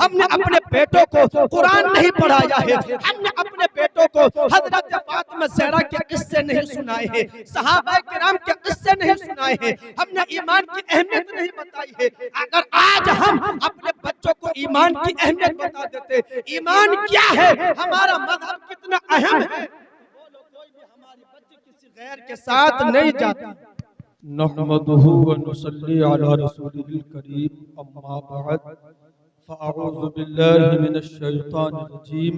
हमने अपने बेटों को कुरान नहीं पढ़ाया है, हमने अपने बेटों को हजरत फातिमा ज़हरा के किस्से नहीं सुनाए हैं, सहाबा किराम के किस्से नहीं सुनाए हैं, हमने ईमान की अहमियत नहीं बताई है। अगर आज हम अपने बच्चों को ईमान की अहमियत बता देते, ईमान क्या है, हमारा मजहब कितना अहम है, बोलो कोई भी हमारी बच्ची किसी गैर के साथ नहीं जाती। नहमदुहु व नुसल्ली अला रसूलिल करीम, अम्मा बअद, फ़अऊज़ु बिल्लाहि मिनश शैतानिर रजीम,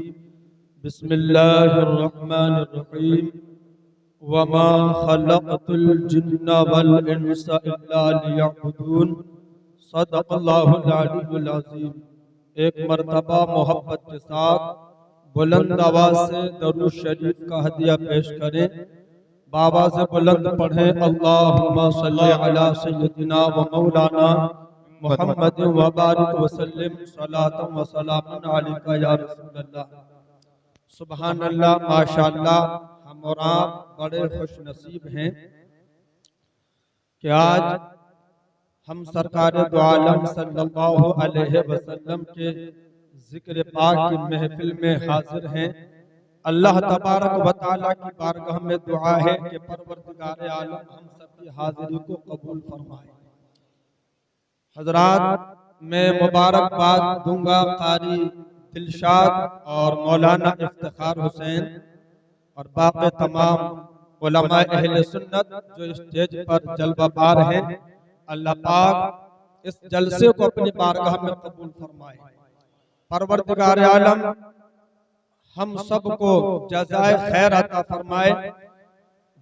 बिस्मिल्लाहिर रहमानिर रहीम, वमा खलक़तुल जिन्ना वल इंसा इल्ला लियअबुदून, सदक़ल्लाहुल अलीयुल अज़ीम। एक मर्तबा मोहब्बत के साथ बुलंद आवाज से दरूद शरीफ का हदिया पेश करें। बाबा से बुलंद पढ़ें, अल्लाहुम्मा सल्ली अला सय्यदिना व मौलाना मुहम्मद व बारिक व सल्लिम सलातन व सलामन अलैका या रसूल अल्लाह। सुभान अल्लाह, माशाअल्लाह। हम और आप बड़े खुश नसीब हैं कि आज हम सरकार दो आलम सल्लल्लाहु अलैहि वसल्लम के जिक्र पाक की महफिल में हाजिर हैं। अल्लाह तबारक व तआला की बारगाह में दुआ है कि परवरदिगार आलम हम सबकी हाजिरी को कबूल फरमाए। हजरात, मैं मुबारकबाद दूंगा कारी दिलशाद और मौलाना इफ्तिखार हुसैन और बाकी तमाम उलमा अहले सुन्नत जो स्टेज पर जलवाबार हैं। अल्लाह पाक इस जलसे को अपनी बारगाह में कबूल फरमाए। परवरदिगार आलम हम सबको जज़ाए खैर अता फरमाए।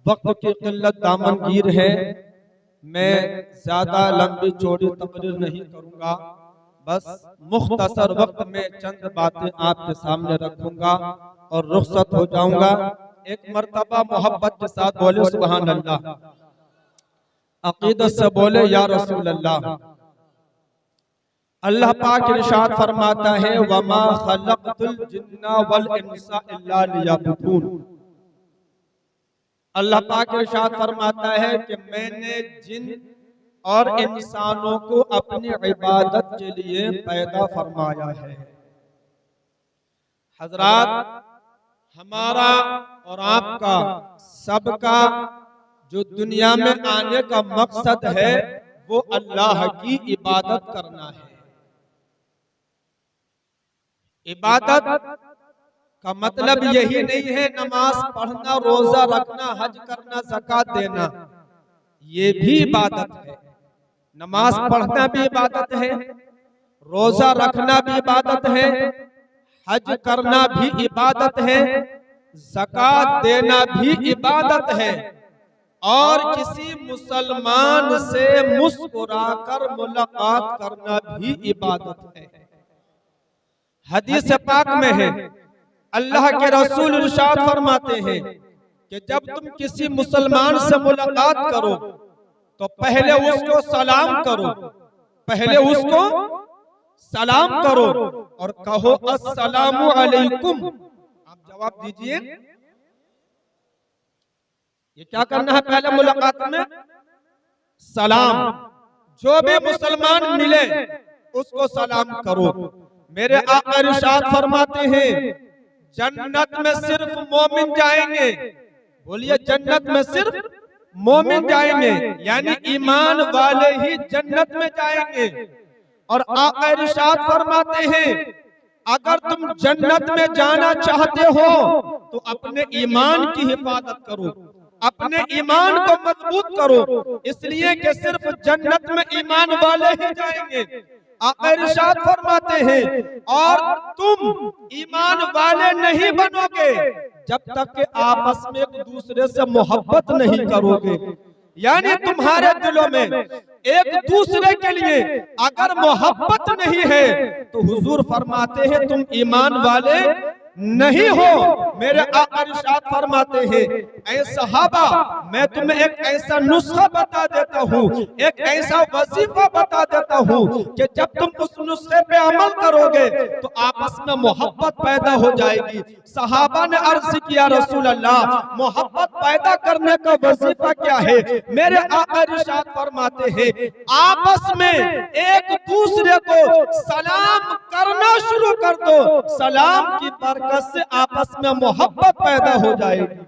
वक्त की किल्लत दामनगीर है, मैं ज्यादा लंबी चौड़ी तकरीर नहीं करूंगा, बस मुख्तसर वक्त में चंद बातें आपके सामने रखूंगा और रुखसत हो जाऊंगा। एक मर्तबा मोहब्बत के साथ बोले सुभान अल्लाह, अकीदत से बोले या रसूल अल्लाह। अल्लाह पाक इरशाद फरमाता है, वमा खलक़तुल जिन्ना वल इंसा इल्ला लियअबुदून। अल्लाह पाक इरशाद फरमाता है कि मैंने जिन और इंसानों को अपनी इबादत के लिए पैदा फरमाया है। हजरात, हमारा और आपका सबका जो दुनिया में आने का मकसद है वो अल्लाह की इबादत करना है। इबादत का मतलब यही नहीं है नमाज पढ़ना, रोजा रखना, हज करना, ज़कात देना, ये भी इबादत है। नमाज पढ़ना भी इबादत है, रोजा रखना भी इबादत है, हज करना भी इबादत है, ज़कात देना भी इबादत है, और किसी मुसलमान से मुस्कुराकर मुलाकात करना भी इबादत है। हदीस पाक में है, अल्लाह के रसूल इरशाद फरमाते हैं कि जब तुम किसी मुसलमान से मुलाकात करो तो पहले उसको सलाम करो, पहले उसको सलाम करो और कहो अस्सलामु अलैकुम। आप जवाब दीजिए, ये क्या करना है पहले मुलाकात में? सलाम। जो भी मुसलमान मिले उसको सलाम करो। मेरे आका इरशाद फरमाते हैं, जन्नत में सिर्फ मोमिन जाएंगे। बोलिए, जन्नत में सिर्फ मोमिन जाएंगे, यानी ईमान वाले ही जन्नत में जाएंगे। और आका इरशाद फरमाते हैं, अगर तुम जन्नत में जाना चाहते हो तो अपने ईमान की हिफाजत करो, अपने ईमान को मजबूत करो, इसलिए कि सिर्फ जन्नत में ईमान वाले ही जाएंगे। आका इरशाद फरमाते हैं, और तुम ईमान वाले नहीं बनोगे जब तक कि आपस में एक दूसरे से मोहब्बत नहीं करोगे। यानी तुम्हारे दिलों में एक दूसरे के लिए अगर मोहब्बत नहीं है तो हुजूर फरमाते हैं तुम ईमान वाले नहीं हो। मेरे आका इरशाद फरमाते हैं, ऐ सहाबा, मैं तुम्हें एक ऐसा नुस्खा बता देता हूँ, एक ऐसा वजीफा बता देता हूँ कि जब तुम उस नुस्खे पे अमल करोगे तो आपस में मोहब्बत पैदा हो जाएगी। सहाबा ने अर्ज किया, रसूल अल्लाह, मोहब्बत पैदा करने का वजीफा क्या है? मेरे आका इरशाद फरमाते हैं, आपस में एक दूसरे को सलाम करना कर दो, सलाम की बरकत से आपस में मोहब्बत पैदा हो जाएगी।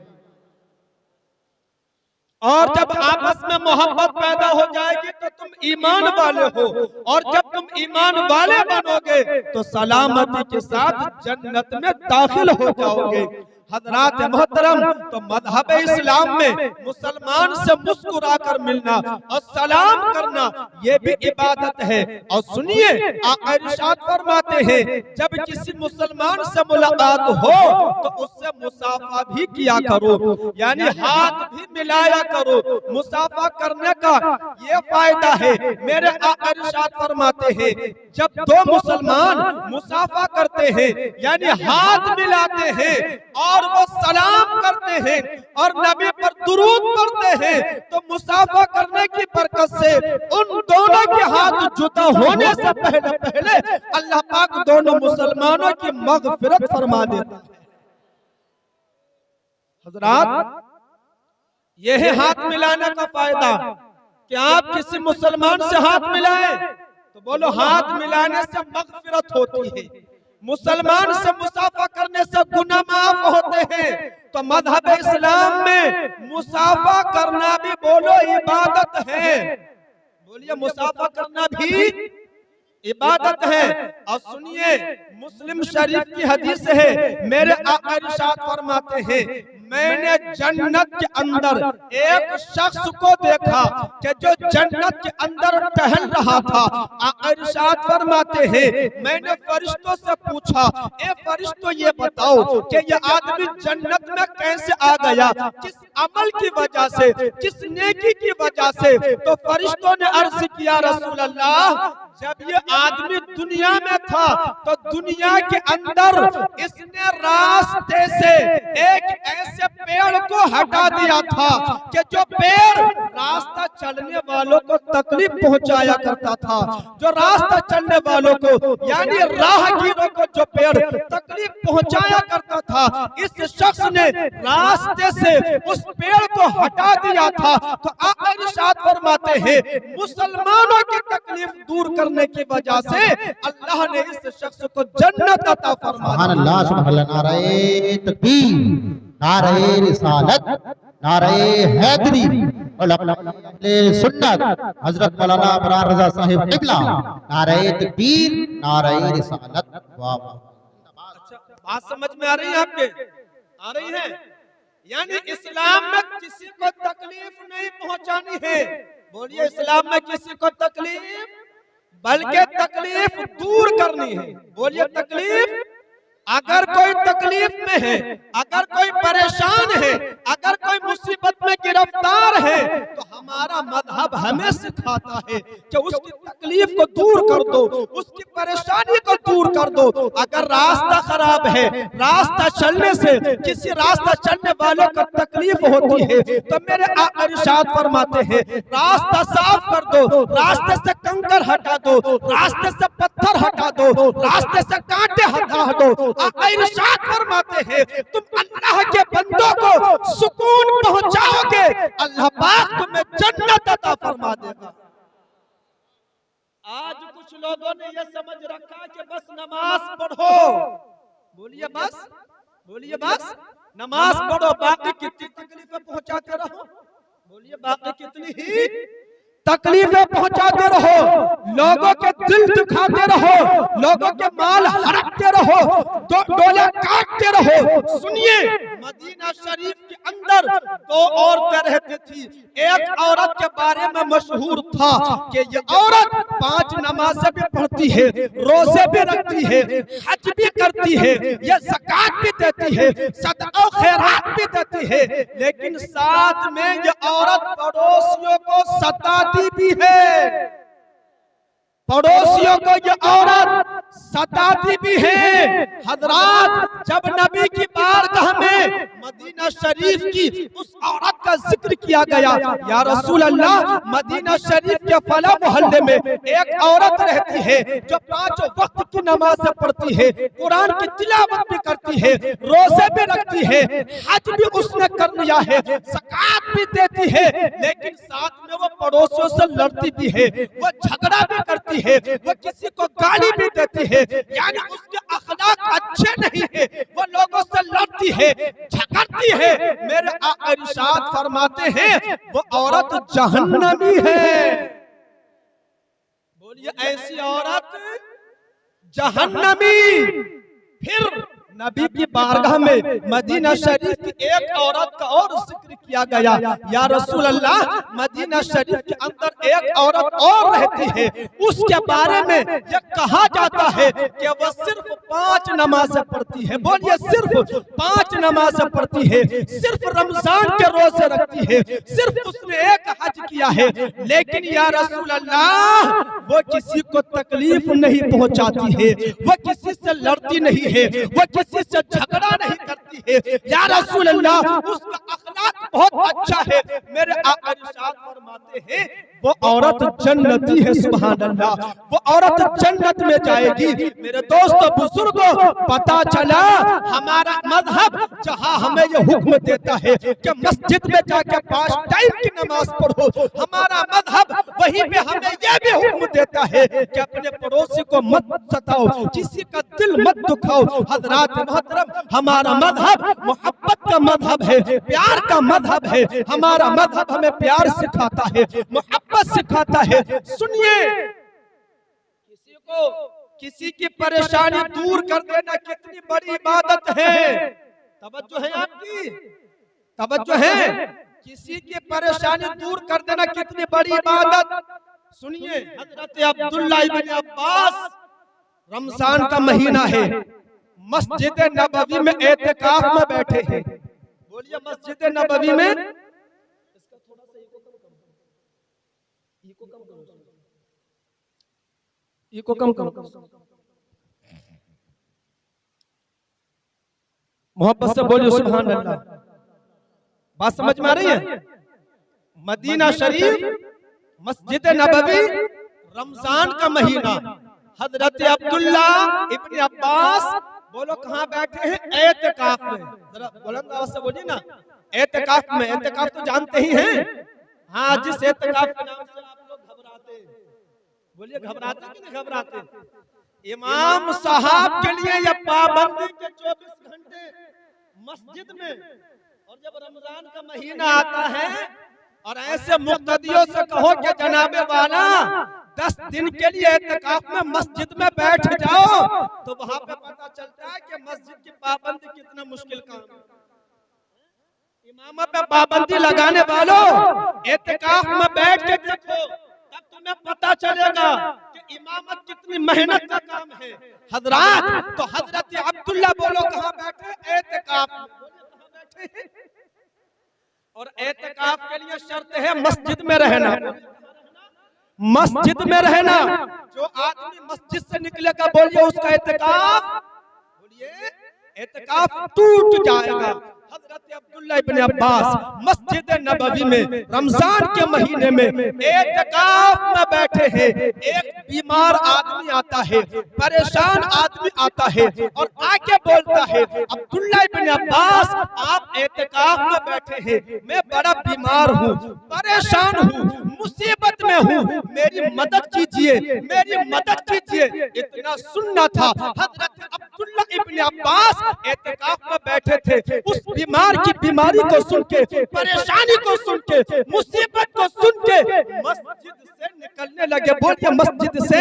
और जब आपस में मोहब्बत पैदा हो जाएगी तो तुम ईमान वाले हो, और जब तुम ईमान वाले बनोगे तो सलामती के साथ जन्नत में दाखिल हो जाओगे। हजरात मोहतरम, तो मज़हब इस्लाम में मुसलमान से मुस्कुरा कर मिलना और सलाम करना ये भी इबादत है। और सुनिए, आका इरशाद फरमाते हैं, जब किसी मुसलमान से मुलाकात हो तो उससे मुसाफा भी किया करो, यानी हाथ भी मिलाया करो। मुसाफा करने का ये फायदा है। मेरे आका इरशाद फरमाते हैं, जब दो मुसलमान मुसाफा करते हैं यानी हाथ मिलाते हैं और वो सलाम करते हैं और नबी पर दुरूद पढ़ते हैं, तो मुसाफा करने की बरकत से उन दोनों के हाथ जुदा होने से पहले पहले अल्लाह पाक दोनों मुसलमानों की मगफिरत फरमा देता है। हजरात, यह है हाथ मिलाने का फायदा। कि आप किसी मुसलमान से हाथ मिलाएं तो बोलो हाथ मिलाने से मगफिरत होती है, मुसलमान से मुसाफा करने से गुनाह माफ होते हैं। तो मज़हब इस्लाम में मुसाफा करना भी बोलो इबादत है। बोलिए, मुसाफा करना भी इबादत है। और सुनिए, मुस्लिम शरीफ की हदीस है, मेरे आका इरशाद फरमाते हैं, मैंने जन्नत के अंदर एक शख्स को देखा कि जो जन्नत के अंदर टहल रहा था। आका इरशाद फरमाते हैं, मैंने फरिश्तों से पूछा, ए फरिश्तों ये बताओ कि ये आदमी जन्नत में कैसे आ गया, किस अमल की वजह से, किस नेकी की वजह से? तो फरिश्तों ने अर्ज किया, रसूल अल्लाह, जब ये आदमी दुनिया में था तो दुनिया के अंदर इसने रास्ते से एक ऐसे पेड़ को हटा दिया था कि जो पेड़ रास्ता चलने वालों को तकलीफ पहुंचाया करता था। जो रास्ता चलने वालों को यानी राहगीरों को जो पेड़ तकलीफ पहुंचाया करता था, इस शख्स ने रास्ते से उस पेड़ को हटा दिया था। तो आका इरशाद फरमाते हैं, मुसलमानों की तकलीफ दूर करने की वजह से अल्लाह ने इस शख्स को जन्नत अता फरमाया। सुभान अल्लाह, सुभान अल्लाह। नारे तकबीर, नारे रिसालत, नारे हैदरी और सुन्नत हजरत मौलाना बरार रजा साहिब किबला। नारे तकबीर, नारे रिसालत। वाह, अच्छा, बात समझ में आ रही है आपके? आ रही है? यानी इस्लाम में किसी को तकलीफ नहीं पहुंचानी है। बोलिए, इस्लाम में किसी को तकलीफ बल्कि तकलीफ दूर करनी है। बोलिए, तकलीफ, अगर कोई तकलीफ में है, अगर कोई परेशान है, अगर कोई मुसीबत में गिरफ्तार है, तो हमारा मजहब हमें सिखाता है कि उसकी तकलीफ को दूर कर दो, उसकी परेशानी को दूर कर दो। अगर रास्ता खराब है, रास्ता चलने से किसी रास्ता चलने वाले को तकलीफ होती है, तो मेरे आका इरशाद फरमाते हैं, रास्ता साफ कर दो, रास्ते से कंकर हटा दो, रास्ते से पत्थर हटा दो, रास्ते से कांटे हटा दो। आका इरशाद फरमाते हैं, तुम अल्लाह के बंदों को सुकून पहुंचाओगे, अल्लाह पाक तुम्हें जन्नत अता फरमा देगा। आज कुछ लोगों ने यह समझ रखा कि बस नमाज पढ़ो। बोलिए बस, बोलिए बस नमाज पढ़ो, बाकी कितनी तकलीफें पहुंचाते रहो। बोलिए, बाकी कितनी ही तकलीफें पहुंचाते रहो, लोगों के दिल दुखाते रहो, लोगों के माल हड़पते रहो, डोले काटते रहो। सुनिए, मदीना शरीफ के अंदर दो औरतें रहती थी। एक औरत के बारे में मशहूर था कि ये औरत 5 नमाज़ें भी पढ़ती है, रोजे भी रखती है, हज भी करती है, ये ज़कात भी देती है, सदका खैरात भी देती है, लेकिन साथ में ये औरत पड़ोसियों को सताती भी है। पड़ोसियों को ये औरत सताती भी है। हजरात, जब नबी की बारगाह में मदीना शरीफ की उस औरत का जिक्र किया गया, या रसूल अल्लाह, मदीना शरीफ के फला मोहल्ले में एक औरत रहती है जो 5 वक्त की नमाज पढ़ती है, कुरान की तिलावत भी करती है, रोजे भी रखती है, हज भी उसने कर लिया है, ज़कात भी देती है, लेकिन साथ में वो पड़ोसियों से लड़ती भी है, वो झगड़ा भी करती है, वो किसी को गाली भी देती है। यानी उसके अखलाक अच्छे नहीं है, वो लोगों से लड़ती है, झगड़ती है, मेरे आका इरशाद फरमाते हैं वो औरत जहन्नमी है। बोलिए ऐसी औरत जहन्नमी। फिर नबी की बारगाह में मदीना शरीफ की एक औरत का और जिक्र किया गया, या रसूल अल्लाह, मदीना शरीफ के अंदर एक औरत और रहती है, उसके बारे में यह कहा जाता है कि वह सिर्फ 5 नमाज़ें पढ़ती है। बोलिए सिर्फ 5 नमाज़ें पढ़ती है, सिर्फ रमजान के रोजे रखती है, सिर्फ उसने एक हज किया है, लेकिन या रसूल अल्लाह वो किसी को तकलीफ नहीं पहुंचाती है, वो किसी से लड़ती नहीं है, वो किसी से झगड़ा नहीं करती है। या रसूल अल्लाह उसका अखलाक बहुत अच्छा है। मेरे आका इरशाद फरमाते हैं वो औरत जन्नती है। सुभान अल्लाह, वो औरत जन्नत में जाएगी। मेरे दोस्तों बुजुर्गों, पता चला हमारा मजहब जहां हमें ये हुक्म देता है कि मस्जिद में जाकर 5 टाइम की नमाज पढ़ो, हमारा मजहब वहीं पे हमें यह भी हुक्म देता है कि अपने पड़ोसी को मत सताओ, किसी का दिल मत दुखाओ। हजरात मोहतरम, हमारा मजहब मोहब्बत का मजहब है, प्यार का मजहब है। हमारा मजहब हमें प्यार सिखाता है, मोहब्बत सिखाता है। सुनिए, किसी की परेशानी दूर कर देना कितनी बड़ी इबादत है। तवज्जो है आपकी, तवज्जो है। किसी की परेशानी दूर कर देना कितनी बड़ी इबादत। सुनिए, हजरत अब्दुल्लाह इब्न अब्बास, रमजान का महीना है, मस्जिद नबवी में एतिकाफ में बैठे हैं। बोलिए मस्जिद नबवी में, इसका थोड़ा सा इको कम करो, मोहब्बत से बोलिए सुभान अल्लाह। बात समझ में आ रही है? मदीना शरीफ, मस्जिद नबवी, रमजान का महीना, हजरत अब्दुल्ला इब्न अब्बास, बोलो कहाँ बैठे हैं? एतिकाफ में। जरा बुलंद आवाज से बोलिए ना, एतिकाफ में। एतिकाफ तो जानते ही हैं। हाँ, जिस एतिकाफ के नाम से आप लोग घबराते हैं, बोलिए घबराते कि नहीं घबराते? इमाम साहब के लिए यह पाबंदी के 24 घंटे मस्जिद में, और जब रमजान का महीना आता है और ऐसे मुक्तदियों से कहो कि जनाबे वाला 10 दिन के लिए एतिकाफ में मस्जिद में बैठ जाओ, तो वहां पे पता चलता है कि मस्जिद की पाबंदी कितना मुश्किल काम है। इमाम पे पाबंदी लगाने वालों, एतिकाफ में बैठ के देखो, तब तुम्हें पता चलेगा कि इमामत कितनी मेहनत का काम है। हजरात, तो हजरत अब्दुल्ला बोलो कहाँ बैठे? एतिकाफ में। बैठे, और एतिकाफ के लिए शर्त है मस्जिद में रहना, मस्जिद में रहना। जो आदमी मस्जिद से निकलेगा, बोलिए उसका एतिकाफ, बोलिए एतिकाफ टूट जाएगा। हजरत अब्दुल्ला इब्न अब्बास मस्जिद नबवी में रमजान के महीने में एतिकाफ में बैठे हैं। एक बीमार आदमी आता है, परेशान आदमी आता है और आके बोलता है, अब्दुल्ला इब्न अब्बास आप एतिकाफ में बैठे हैं, मैं बड़ा बीमार हूँ, परेशान हूँ, मुसीबत में हूँ, मेरी मदद कीजिए, मेरी मदद कीजिए। इतना सुनना था। हजरत अब्दुल्ला इब्न अब्बास एतिकाफ में बैठे थे। उस बीमार की बीमारी को सुन के, परेशानी को सुन के, मुसीबत को सुन के मस्जिद से निकलने लगे। बोलिए मस्जिद से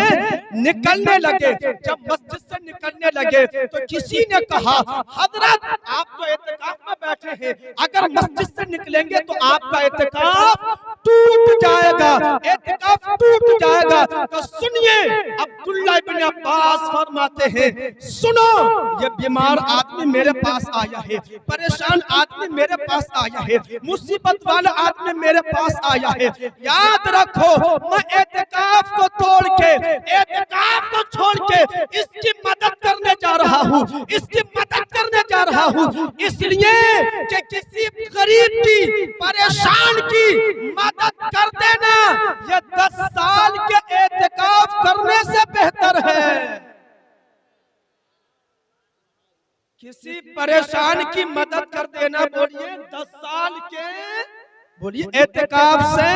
निकलने लगे। जब मस्जिद से निकलने लगे तो किसी ने कहा, हजरत आप तो एतिकाफ में बैठे हैं, अगर मस्जिद से निकलेंगे तो आपका एतिकाफ टूट जाएगा, एतिकाफ टूट जाएगा। तो सुनिए, अब्दुल्ला इब्न अब्बास फरमाते हैं, सुनो, ये बीमार आदमी मेरे पास आया है, परेशान आदमी मेरे पास आया है, मुसीबत वाला आदमी मेरे पास आया है। याद रखो, मैं एतिकाफ को तोड़ के, एतिकाफ को छोड़ के इसकी मदद करने जा रहा हूँ, इसकी मदद करने जा रहा हूँ, इसलिए कि किसी गरीब की, परेशान की मदद कर देना ये 10 साल के एतिकाफ करने से बेहतर है। किसी परेशान की मदद कर देना, बोलिए 10 साल के, बोलिए एतिकाफ से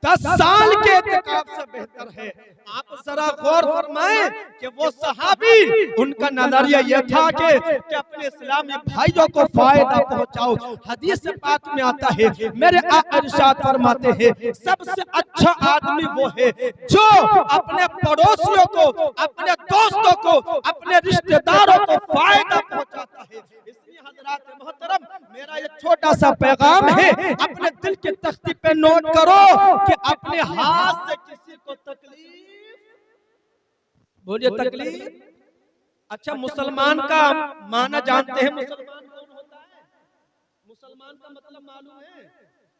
10 साल के एतिकाफ से बेहतर है। आप जरा गौर फरमाएं कि वो सहाबी, उनका नजरिया यह था कि अपने इस्लामी भाइयों को फायदा पहुंचाओ। हदीस पाक में आता है, मेरे आका इरशाद फरमाते हैं, सबसे अच्छा आदमी वो है जो अपने पड़ोसियों को, अपने दोस्तों को, अपने रिश्तेदारों को फायदा पहुंचाता है। इसलिए हजरात मोहतरम, मेरा ये छोटा सा पैगाम है, अपने दिल की तख्ती पे नोट करो कि अपने हाथ से किसी को तकलीफ, बोलिए तकलीफ। अच्छा, मुसलमान का माना जानते हैं? मुसलमान कौन होता है? मुसलमान का मतलब मालूम है?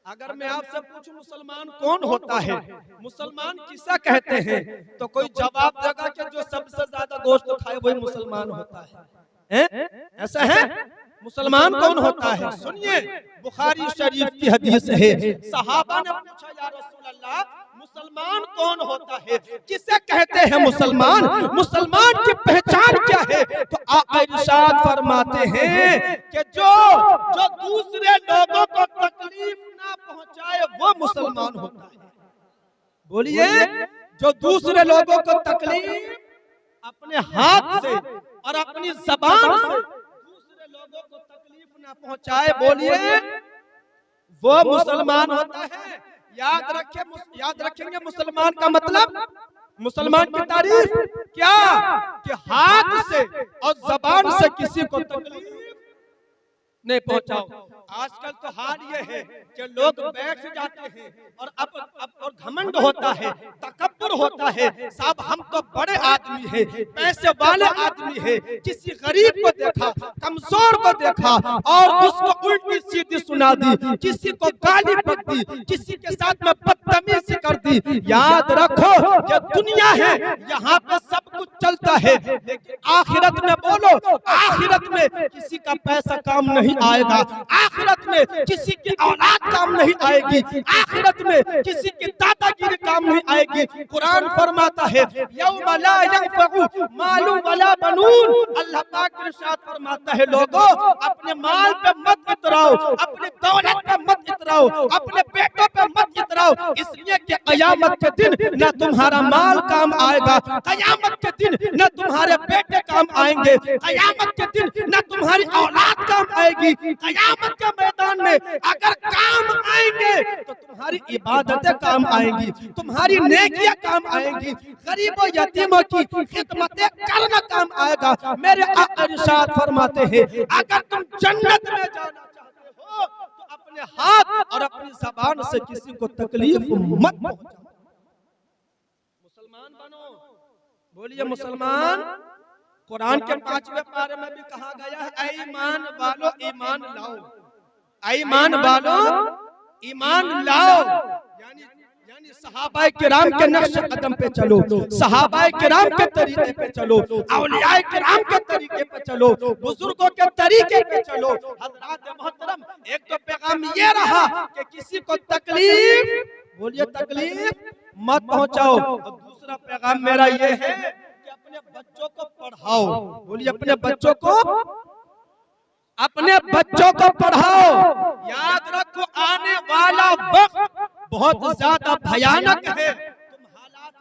अगर मैं आपसे पूछूं मुसलमान कौन होता है, मुसलमान किसे कहते हैं, तो कोई जवाब देगा कि जो सबसे ज्यादा गोश्त खाए वही मुसलमान होता है। ऐसा है? मुसलमान कौन होता है? सुनिए, बुखारी शरीफ की हदीस है, सहाबा ने पूछा, या रसूल अल्लाह, मुसलमान कौन होता है, किसे कहते हैं मुसलमान, मुसलमान की पहचान क्या है? तो आका इरशाद फरमाते हैं कि जो दूसरे लोगों को तकलीफ ना पहुंचाए वो मुसलमान होता है। बोलिए, जो दूसरे लोगों को तकलीफ अपने हाथ से और अपनी जबान से दूसरे लोगों को तकलीफ ना पहुंचाए, बोलिए वो मुसलमान होता है। याद रखेंगे मुसलमान का मतलब, मुसलमान की तारीफ क्या, कि हाथ से और जबान से किसी को तकलीफ नहीं पहुंचाओ। आजकल तो हाल ये है कि लोग बैठ जाते हैं और घमंड होता है, तकब्बुर होता है, साहब हम तो बड़े आदमी हैं, पैसे वाले आदमी हैं। किसी गरीब को देखा, कमजोर को देखा और उसको उल्टी सीधी सुना दी, किसी को गाली बक दी, किसी के साथ में बदतमीजी कर दी। याद रखो, ये दुनिया है, यहाँ पे सब कुछ चलता है, लेकिन आखिरत में बोलो, आखिरत में किसी का पैसा काम नहीं आएगा, आखिरत में किसी की औलाद काम नहीं आएगी, आखिरत में किसी की दादागिरी काम नहीं आएगी। कुरान फरमाता है, यौम ला यंफउ मालुन वला बनून। अल्लाह पाक इरशाद फरमाता है, लोगों अपने माल पे मत इतराओ, अपनी दौलत पे मत इतराओ, अपने बेटों पे मत इतराओ, इसलिए कि कयामत के दिन न तुम्हारा माल काम आएगा, कयामत के दिन न तुम्हारे बेटे काम आएंगे, कयामत के दिन न तुम्हारी औलाद काम आएगी। कयामत के मैदान में अगर काम आएंगे तो तुम्हारी इबादतें काम आएंगी, तुम्हारी नेकियां काम आएंगी, गरीबों यतीमों की खिदमतें करना काम आएगा। मेरे आका इरशाद फरमाते हैं, अगर तुम जन्नत में जाना चाहते हो तो अपने हाथ और अपनी ज़बान से किसी को तकलीफ मत पहुंचाओ। मुसलमान बनो, बोलिए मुसलमान। कुरान के 5वें पारे में भी कहा गया है, ईमान वालो ईमान लाओ, ईमान वालो ईमान लाओ। यानी सहाबाए किराम के नक्श कदम पे चलो, सहाबाए किराम के तरीके पे चलो, औलियाए किराम के तरीके पे चलो, बुजुर्गों के तरीके पे चलो। हज़रात मोहतरम, एक तो पैगाम ये रहा कि किसी को तकलीफ, बोलिए तकलीफ मत पहुंचाओ, और दूसरा पैगाम मेरा ये है कि अपने बच्चों को पढ़ाओ। बोलिए अपने बच्चों को पढ़ाओ। याद रखो, आने वाला वक्त बहुत ज्यादा भयानक है। तुम हालात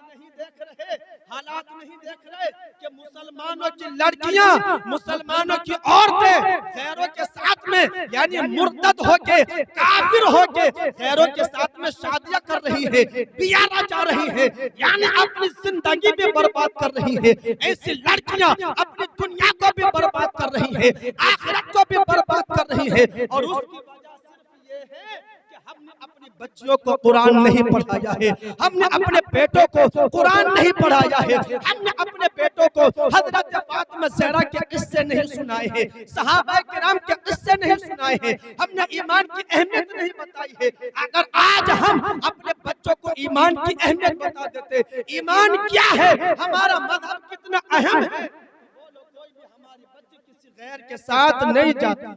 नहीं देख रहे कि मुसलमानों की लड़कियां, मुसलमानों की औरतें गैरों के साथ में, यानी मुर्तद होके, काफिर होके गैरों के साथ में शादियां कर रही है, बियाह जा रही है, यानी अपनी जिंदगी भी बर्बाद कर रही है। ऐसी लड़कियां अपनी दुनिया को भी बर्बाद कर रही है, आखिरत को भी बर्बाद कर रही है, और उसकी वजह सिर्फ ये है कि हमने अपनी बच्चियों को कुरान नहीं पढ़ाया है, हमने अपने बेटों को कुरान नहीं पढ़ाया है, हमने अपने बेटों को हजरत फातिमा ज़हरा के किस्से नहीं सुनाए हैं, सहाबा किराम के किस्से नहीं सुनाए हैं, हमने ईमान की अहमियत नहीं बताई है। अगर आज हम अपने बच्चों को ईमान की अहमियत बता देते, ईमान क्या है, हमारा मजहब कितना अहम है, कोई भी हमारी बच्ची किसी गैर के साथ नहीं जाती।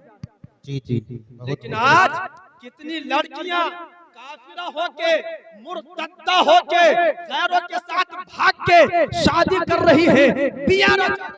जी। लेकिन आज कितनी लड़कियां काफिरा होके, मुर्तद्दा होके गैरों के साथ भाग के शादी कर रही है, बियाह कर रही है।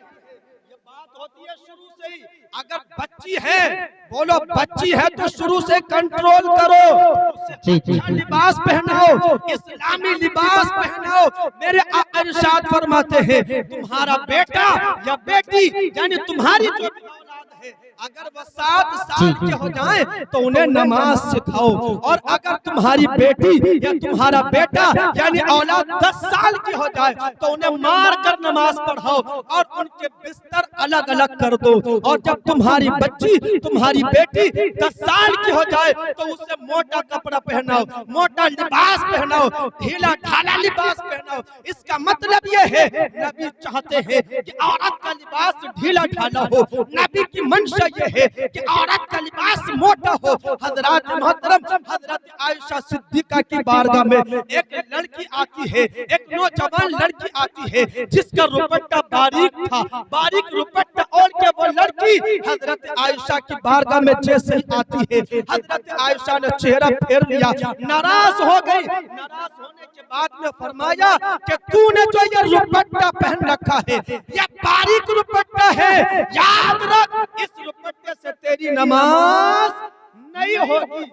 ये बात होती है शुरू से गई। अगर बच्ची है, बोलो बच्ची है तो शुरू से कंट्रोल करो, उसे अच्छा लिबास पहनाओ, इस्लामी लिबास पहनाओ। मेरे आका इरशाद फरमाते हैं तुम्हारा बेटा या बेटी यानी तुम्हारी जो भी औलाद है, अगर वो 7 साल के हो जाए तो उन्हें नमाज सिखाओ, और अगर तुम्हारी बेटी या तुम्हारा बेटा यानी औलाद 10 साल की हो जाए तो उन्हें मार कर नमाज पढ़ाओ और उनके बिस्तर अलग अलग कर दो। और जब तुम्हारी बच्ची तुम्हारी बेटी 10 साल की हो जाए तो उसे मोटा कपड़ा पहनाओ, मोटा लिबास पहनाओ, ढीला ढाला लिबास पहनाओ। इसका मतलब यह है नबी चाहते हैं कि औरत का लिबास ढीला ढाला हो। नबी की मंशा ये है कि औरत का लिबास मोटा हो। हजरत मोहतरम हजरत आयशा सिद्दीका की बारगाह में एक लड़की आती है, एक नौजवान लड़की आती है जिसका रुपट्टा बारीक था, बारीक रुपट्टा ओढ़ के वो लड़की हजरत आयशा की बारगाह में जैसे ही आती है, हजरत आयशा ने चेहरा फेर लिया, नाराज हो गई। नाराज होने के बाद में फरमाया कि तूने जो ये रुपट्टा पहन रखा है ये बारीक रुपट्टा है, याद रख इस रुपट्टे से तेरी नमाज नहीं होगी।